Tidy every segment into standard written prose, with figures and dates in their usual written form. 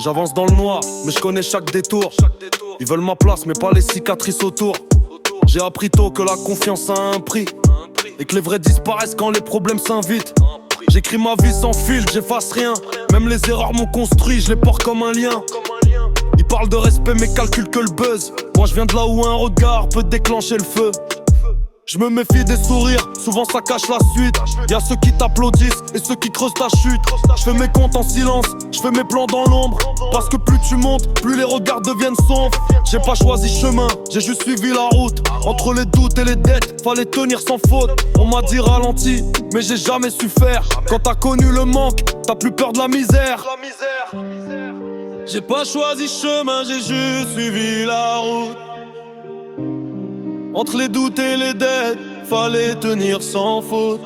J'avance dans le noir, mais je connais chaque détour. Ils veulent ma place, mais pas les cicatrices autour. J'ai appris tôt que la confiance a un prix, et que les vrais disparaissent quand les problèmes s'invitent. J'écris ma vie sans filtre, j'efface rien. Même les erreurs m'ont construit, je les porte comme un lien. Ils parlent de respect mais calculent que le buzz. Moi je viens de là où un regard peut déclencher le feu. Je me méfie des sourires, souvent ça cache la suite. Y'a ceux qui t'applaudissent et ceux qui creusent ta chute. Je fais mes comptes en silence, je fais mes plans dans l'ombre. Parce que plus tu montes, plus les regards deviennent sombres. J'ai pas choisi chemin, j'ai juste suivi la route. Entre les doutes et les dettes, fallait tenir sans faute. On m'a dit ralenti, mais j'ai jamais su faire. Quand t'as connu le manque, t'as plus peur de la misère. J'ai pas choisi chemin, j'ai juste suivi la route. Entre les doutes et les dettes, fallait tenir sans faute.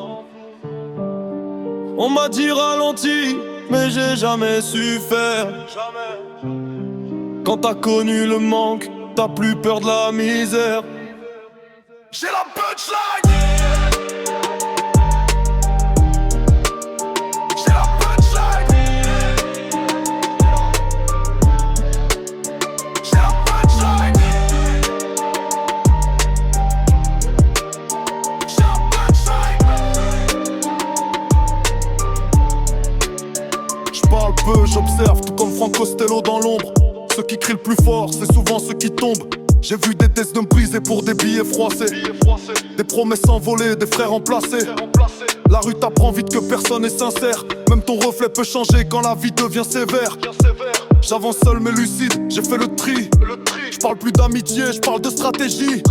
On m'a dit ralenti, mais j'ai jamais su faire. Quand t'as connu le manque, t'as plus peur de la misère. J'ai la punchline. J'ai la punchline. J'ai la punchline. J'parle peu, j'observe, tout comme Franck Costello dans l'ombre. Ceux qui crient le plus fort, c'est souvent ceux qui tombent. J'ai vu des tests de me briser pour des billets froissés. Des promesses envolées, des frères remplacés. La rue t'apprend vite que personne est sincère. Même ton reflet peut changer quand la vie devient sévère. J'avance seul mais lucide, j'ai fait le tri. J'parle plus d'amitié, j'parle de stratégie.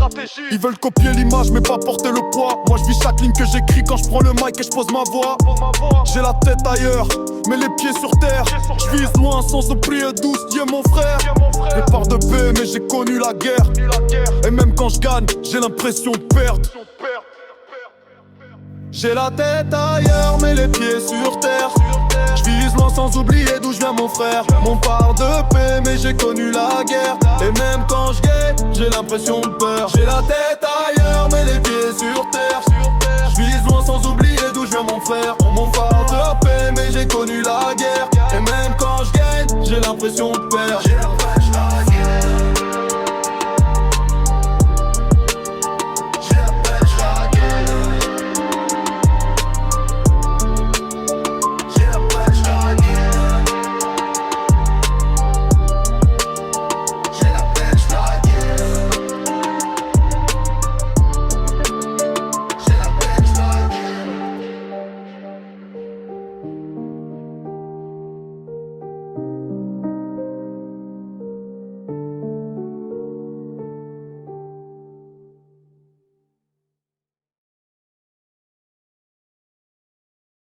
Ils veulent copier l'image mais pas porter le poids. Moi je vis chaque ligne que j'écris quand je prends le mic et je pose ma voix. J'ai la tête ailleurs, mais les pieds sur terre. Je vise loin sans oublier douce, Dieu mon frère. Je pars de paix mais j'ai connu la guerre. Et même quand je gagne, j'ai l'impression de perdre. J'ai la tête ailleurs mais les pieds sur terre. Je vise loin sans oublier d'où je viens mon frère. Mon part de paix mais j'ai connu la guerre. Et même quand je gagne, j'ai l'impression de peur. J'ai la tête ailleurs mais les pieds sur terre. Je vise loin sans oublier d'où je viens mon frère. Mon part de paix mais j'ai connu la guerre. Et même quand je gagne, j'ai l'impression de perdre.